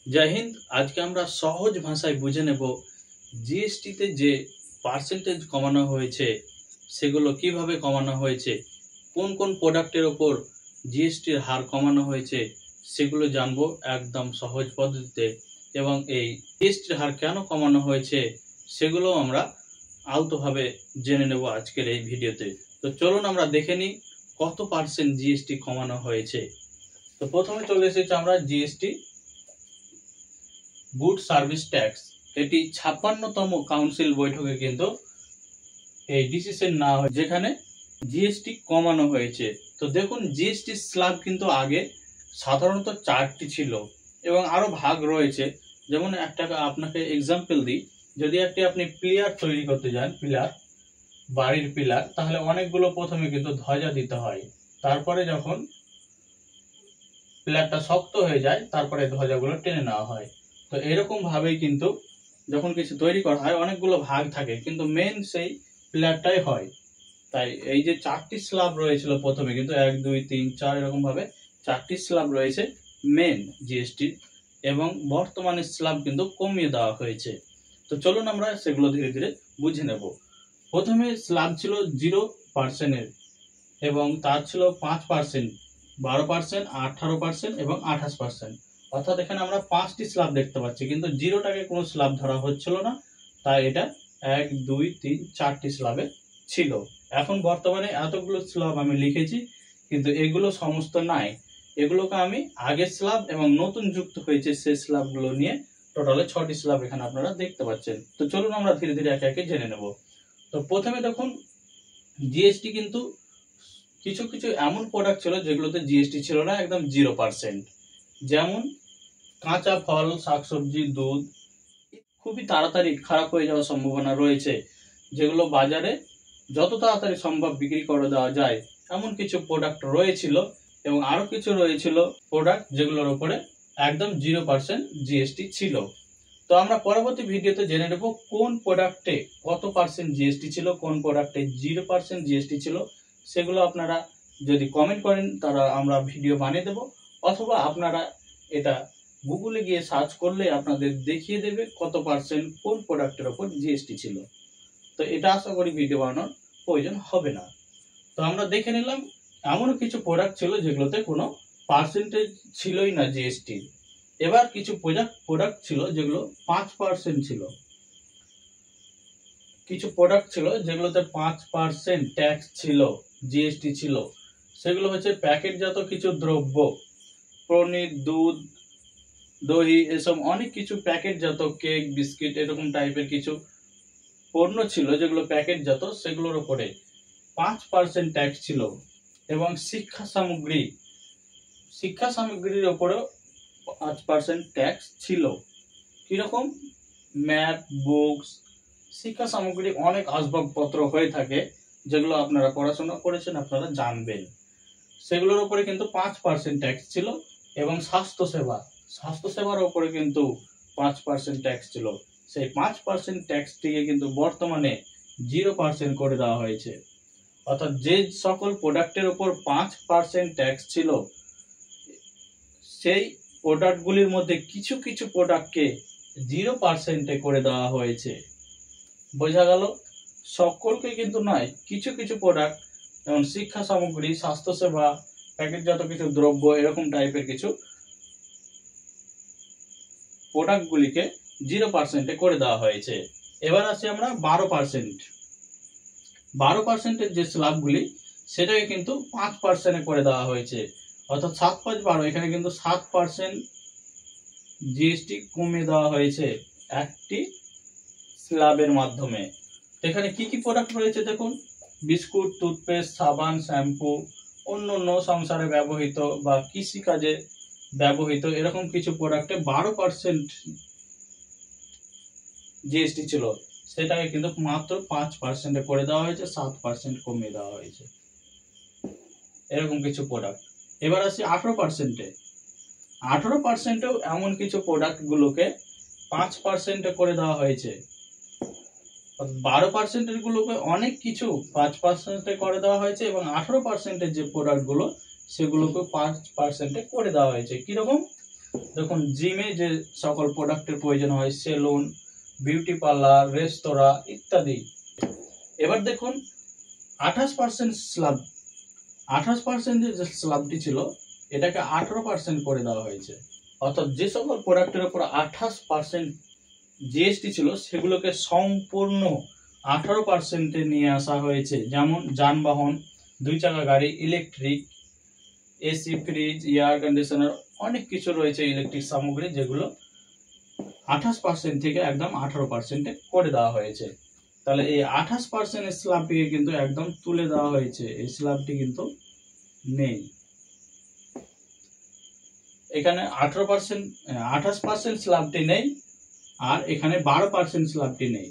জয় হিন্দ। আজকে আমরা সহজ ভাষায় বুঝে নেব জিএসটিতে যে পার্সেন্টেজ কমানো হয়েছে সেগুলো কিভাবে কমানো হয়েছে, কোন কোন প্রোডাক্টের ওপর জিএসটির হার কমানো হয়েছে সেগুলো জানবো একদম সহজ পদ্ধতিতে। এবং এই জিএসটির হার কেন কমানো হয়েছে সেগুলো আমরা আলতোভাবে জেনে নেব আজকের এই ভিডিওতে। তো চলুন আমরা দেখে নিই কত পার্সেন্ট জিএসটি কমানো হয়েছে। তো প্রথমে চলে এসেছে আমরা জিএসটি গুড সার্ভিস ট্যাক্স। এটি 56তম কাউন্সিল বৈঠকে কিন্তু এই ডিসিশন নেওয়া হয় যেখানে জিএসটি কমানো হয়েছে। তো দেখুন, জিএসটি স্ল্যাব কিন্তু আগে সাধারণত 4টি ছিল এবং আরো ভাগ রয়েছে। যেমন একটা আপনাকে এক্সাম্পল দিই, যদি আপনি পিলার তৈরি করতে যান, বাড়ির পিলার, তাহলে অনেকগুলো প্রথমে কিন্তু ধ্বজা দিতে হয়। তারপরে যখন পিলারটা শক্ত হয়ে যায় তারপরে ধ্বজাগুলো টেনে নেওয়া হয়। তো এরকম ভাবেই কিন্তু যখন কিছু তৈরি করা হয় অনেকগুলো ভাগ থাকে, কিন্তু মেন সেই পিলারটাই হয়। তাই এই যে 4টি স্ল্যাব রয়েছিল প্রথমে, কিন্তু 1 2 3 4 এরকম ভাবে 4টি স্ল্যাব রয়েছে মেন জিএসটি, এবং বর্তমানে স্ল্যাব কিন্তু কমিয়ে দেওয়া হয়েছে। তো চলুন আমরা সেগুলো ধীরে ধীরে বুঝে নেব। প্রথমে স্ল্যাব ছিল 0% এবং তার ছিল 5%, 12%, 18% এবং 28%। অর্থাৎ এখানে আমরা 5টি স্ল্যাব দেখতে পাচ্ছি, কিন্তু জিরোটাকে কোনো স্ল্যাব ধরা হচ্ছিল না। তাই এটা 1 2 3 4টি স্ল্যাবে ছিল। এখন বর্তমানে এতগুলো স্ল্যাব আমি লিখেছি, কিন্তু এগুলো সমস্ত নাই। এগুলোকে আমি আগের স্ল্যাব এবং নতুন যুক্ত হয়েছে সেই স্ল্যাবগুলো নিয়ে টোটালে 6টি স্ল্যাব এখানে আপনারা দেখতে পাচ্ছেন। তো চলুন আমরা ধীরে ধীরে একে একে জেনে নেব। তো প্রথমে দেখুন, জিএসটি কিন্তু কিছু কিছু এমন প্রোডাক্ট ছিল যেগুলোতে জিএসটি ছিল না, একদম 0%। যেমন কাঁচা ফল, শাকসবজি, দুধ খুবই তাড়াতাড়ি খারাপ হয়ে যাওয়ার সম্ভাবনা রয়েছে, যেগুলো বাজারে যত তাড়াতাড়ি সম্ভব বিক্রি করে দেওয়া যায় এমন কিছু প্রোডাক্ট রয়েছিল। এবং আরো কিছু রয়েছিল প্রোডাক্ট যেগুলোর উপরে একদম 0% জিএসটি ছিল। তো আমরা পরবর্তী ভিডিওতে জেনে নেব কোন প্রোডাক্টে কত পার্সেন্ট জিএসটি ছিল, কোন প্রোডাক্টে 0% জিএসটি ছিল। সেগুলো আপনারা যদি কমেন্ট করেন তারা আমরা ভিডিও বানিয়ে দেব, অথবা আপনারা এটা গুগলে গিয়ে সার্চ করলে আপনাদের দেখিয়ে দেবে কত পার্সেন্ট কোন প্রোডাক্টের উপর জিএসটি ছিল। তো এটা আশা করি ভিডিও বানানোর প্রয়োজন হবে না। তো আমরা দেখে নিলাম এমন কিছু প্রোডাক্ট ছিল যেগুলোতে কোনো পার্সেন্টেজ ছিলই না জিএসটি। এবার কিছু প্রোডাক্ট ছিল যেগুলো 5% ছিল। কিছু প্রোডাক্ট ছিল যেগুলোতে 5% ট্যাক্স ছিল, জিএসটি ছিল। সেগুলো হচ্ছে প্যাকেটজাত কিছু দ্রব্য, পনির, দুধ, দই, এসব অনেক কিছু প্যাকেটজাত, কেক, বিস্কিট, এরকম টাইপের কিছু পণ্য ছিল যেগুলো প্যাকেটজাত, সেগুলোর উপরে 5% ট্যাক্স ছিল। এবং শিক্ষা সামগ্রীর উপরেও 5% ট্যাক্স ছিল। কিরকম? ম্যাপ, বুকস, শিক্ষা সামগ্রী, অনেক আসবাবপত্র হয়ে থাকে যেগুলো আপনারা পড়াশোনা করেছেন, আপনারা জানবেন। সেগুলোর উপরে কিন্তু 5% ট্যাক্স ছিল। এবং স্বাস্থ্যসেবার উপরে কিন্তু 5% ট্যাক্স ছিল। সেই 5% ট্যাক্সটিকে কিন্তু বর্তমানে 0% করে দেওয়া হয়েছে। অর্থাৎ যে সকল প্রোডাক্টের উপর 5% ট্যাক্স ছিল, সেই প্রোডাক্টগুলির মধ্যে কিছু কিছু প্রোডাক্টকে 0% করে দেওয়া হয়েছে। বোঝা গেল? সকলকে কিন্তু নয়, কিছু কিছু প্রোডাক্ট, যেমন শিক্ষা সামগ্রী, স্বাস্থ্যসেবা, প্যাকেটজাত কিছু দ্রব্য, এরকম টাইপের কিছু প্রোডাক্টগুলিকে 0% করে দেওয়া হয়েছে। এবার আসি আমরা 12%। যে স্ল্যাবগুলি, সেটাকে কিন্তু 5% করে দেওয়া হয়েছে। অর্থাৎ 7 5 12, এখানে কিন্তু 7% জিএসটি কমিয়ে দেওয়া হয়েছে একটি স্ল্যাবের মাধ্যমে। এখানে কি কি প্রোডাক্ট রয়েছে দেখুন, বিস্কুট, টুথপেস্ট, সাবান, শ্যাম্পু, অন্য সংসারে ব্যবহৃত বা কৃষিকাজে ব্যবহৃত এরকম কিছু প্রোডাক্টে 12% জিএসটি ছিল, সেটাকে কিন্তু মাত্র 5% করে দেওয়া হয়েছে, 7% কমিয়ে দেওয়া হয়েছে এরকম কিছু প্রোডাক্ট। এবার আসি 18%-এ। 18%-এও এমন কিছু প্রোডাক্ট গুলোকে 5% করে দেওয়া হয়েছে। 12% গুলোকে অনেক কিছু 5% করে দেওয়া হয়েছে, এবং 18% যে প্রোডাক্ট গুলো সেগুলোকে 5% করে দেওয়া হয়েছে। কিরকম? দেখুন জিমে যে সকল প্রোডাক্টের প্রয়োজন হয়, সেলুন, বিউটি পার্লার, রেস্তোরাঁ ইত্যাদি। এবার দেখুন 28% স্ল্যাব, 28% যে স্ল্যাবটি ছিল এটাকে 18% করে দেওয়া হয়েছে। অর্থাৎ যে সকল প্রোডাক্টের উপর 28% জিএসটি ছিল সেগুলোকে সম্পূর্ণ 18%-এ নিয়ে আসা হয়েছে। যেমন যানবাহন, 2 চাকা গাড়ি, electric, AC, fridge, air conditioner, অনেক কিছু রয়েছে ইলেকট্রিক সামগ্রী, যেগুলো 28% থেকে একদম 18%-এ করে দেওয়া হয়েছে। তাহলে এই 28% স্ল্যাবটিকে কিন্তু একদম তুলে দেওয়া হয়েছে, এই স্ল্যাবটি কিন্তু নেই। এখানে 28% স্ল্যাবটি নেই, আর এখানে 12% স্ল্যাবটি নেই।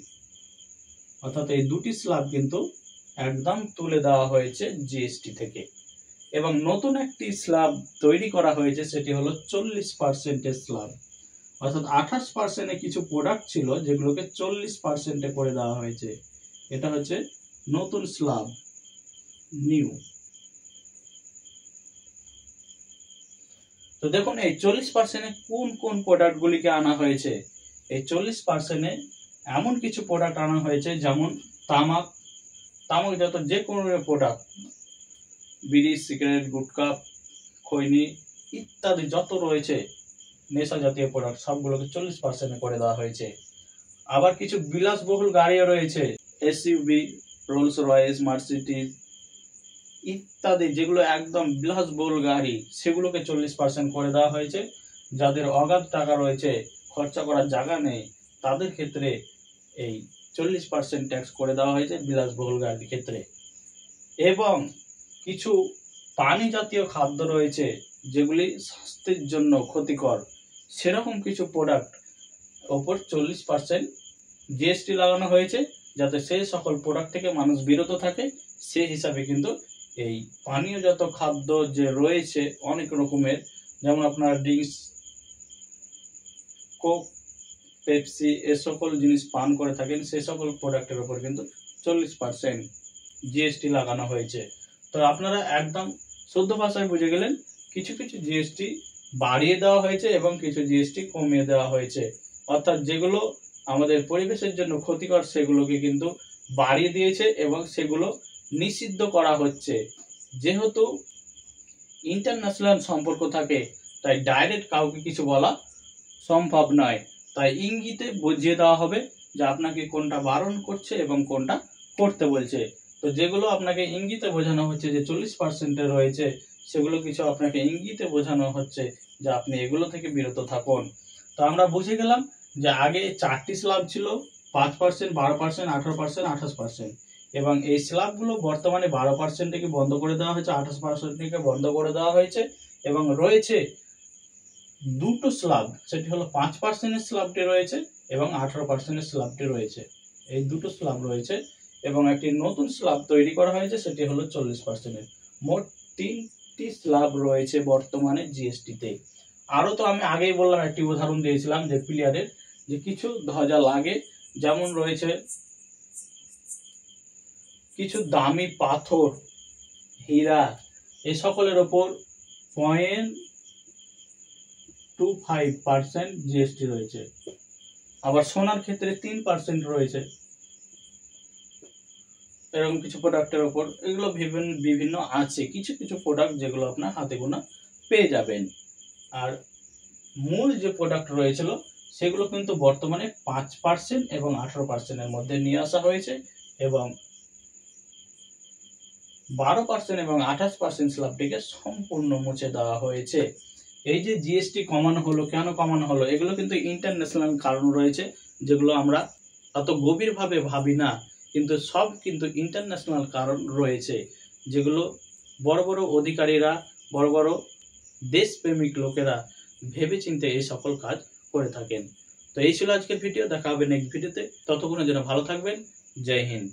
অর্থাৎ এই দুটি স্ল্যাব কিন্তু একদম তুলে দেওয়া হয়েছে জিএসটি থেকে। এবং নতুন একটি স্ল্যাব তৈরি করা হয়েছে, সেটি হলো 40% স্ল্যাব। অর্থাৎ 28%-এ কিছু প্রোডাক্ট ছিল যেগুলোকে 40%-এ করে দেওয়া হয়েছে। এটা হচ্ছে নতুন স্ল্যাব, নিউ। তো দেখুন এই 40%-এ কোন কোন প্রোডাক্ট গুলিকে আনা হয়েছে। এই 40%-এ এমন কিছু প্রোডাক্ট আনা হয়েছে যেমন তামাক, তামাকজাত যে কোনো প্রোডাক্ট, বিড়ি, সিগারেট, গুটখা, খৈনি ইত্যাদি যত রয়েছে নেশা জাতীয় প্রোডাক্ট সবগুলোকে 40%-এ করে দেওয়া হয়েছে। আবার কিছু বিলাসবহুল গাড়িও রয়েছে, এসইউভি, রোলস রয়েস, মার্সিডিজ ইত্যাদি, যেগুলো একদম বিলাসবহুল গাড়ি, সেগুলোকে 40% করে দেওয়া হয়েছে। যাদের অগাধ টাকা রয়েছে, খরচা করার জায়গা নেই, তাদের ক্ষেত্রে এই 40% ট্যাক্স করে দেওয়া হয়েছে বিলাসবহুল গাড়ির ক্ষেত্রে। এবং কিছু পানি জাতীয় খাদ্য রয়েছে যেগুলি স্বাস্থ্যের জন্য ক্ষতিকর, সেরকম কিছু প্রোডাক্ট ওপর 40% জিএসটি লাগানো হয়েছে, যাতে সেই সকল প্রোডাক্ট থেকে মানুষ বিরত থাকে। সেই হিসাবে কিন্তু এই পানীয়জাত খাদ্য যে রয়েছে অনেক রকমের, যেমন আপনার ড্রিঙ্কস, কোক, পেপসি, এ সকল জিনিস পান করে থাকেন, সেই সকল প্রোডাক্টের উপর কিন্তু 40% জিএসটি লাগানো হয়েছে। তো আপনারা একদম শুদ্ধ ভাষায় বুঝে গেলেন, কিছু কিছু জিএসটি বাড়িয়ে দেওয়া হয়েছে এবং কিছু জিএসটি কমিয়ে দেওয়া হয়েছে। অর্থাৎ যেগুলো আমাদের পরিবেশের জন্য ক্ষতিকর সেগুলোকে কিন্তু বাড়িয়ে দিয়েছে এবং সেগুলো নিষিদ্ধ করা হচ্ছে। যেহেতু ইন্টারন্যাশনাল সম্পর্ক থাকে, তাই ডাইরেক্ট কাউকে কিছু বলা সম্ভব নয়, তাই ইঙ্গিতে বুঝিয়ে দেওয়া হবে যে আপনাকে কোনটা বারণ করছে এবং কোনটা করতে বলছে। তো যেগুলো আপনাকে ইঙ্গিতে বোঝানো হচ্ছে যে 40%-এ রয়েছে, সেগুলো কিছু আপনাকে ইঙ্গিতে বোঝানো হচ্ছে যে আপনি এগুলো থেকে বিরত থাকুন। তো আমরা বুঝে গেলাম যে আগে 4টি স্ল্যাব ছিল, 5%, 12%, 18%, 28%, এবং এই স্ল্যাবগুলো বর্তমানে 12% থেকে বন্ধ করে দেওয়া হয়েছে, 28% থেকে বন্ধ করে দেওয়া হয়েছে। এবং রয়েছে দুটো স্ল্যাব, সেটি হলো 5%-এর স্ল্যাবটি রয়েছে এবং 18%-এর স্ল্যাবটি রয়েছে। এই দুটো স্ল্যাব রয়েছে এবং একটি নতুন স্ল্যাব তৈরি করা হয়েছে, সেটি হলো 40%-এর। মোট 3টি স্ল্যাব রয়েছে বর্তমানে জিএসটিতে। আরো তো আমি আগেই বললাম, একটি উদাহরণ দিয়েছিলাম যে প্লেয়ারের যে কিছু ধ্বজা লাগে, যেমন রয়েছে কিছু দামি পাথর, হীরা, এই সকলের ওপর 0.25% জিএসটি রয়েছে। আবার সোনার ক্ষেত্রে 3% রয়েছে। এরকম কিছু প্রোডাক্টের ওপর, এগুলো বিভিন্ন আছে, কিছু কিছু প্রোডাক্ট যেগুলো আপনার হাতে গোনা পেয়ে যাবেন। আর মূল যে প্রোডাক্ট রয়েছিল সেগুলো কিন্তু বর্তমানে 5% এবং 18%-এর মধ্যে নিয়ে আসা হয়েছে এবং 12% এবং 28% স্ল্যাবটিকে সম্পূর্ণ মুছে দেওয়া হয়েছে। এই যে জিএসটি কমানো হলো, কেন কমানো হলো, এগুলো কিন্তু ইন্টারন্যাশনাল কারণ রয়েছে, যেগুলো আমরা অত গভীরভাবে ভাবি না, কিন্তু সব কিন্তু ইন্টারন্যাশনাল কারণ রয়েছে, যেগুলো বড় বড় অধিকারীরা, বড় বড় দেশপ্রেমিক লোকেরা ভেবেচিন্তে এই সকল কাজ করে থাকেন। তো এই ছিল আজকের ভিডিও, দেখা হবে নেক্সট ভিডিওতে। ততক্ষণের জন্য ভালো থাকবেন। জয় হিন্দ।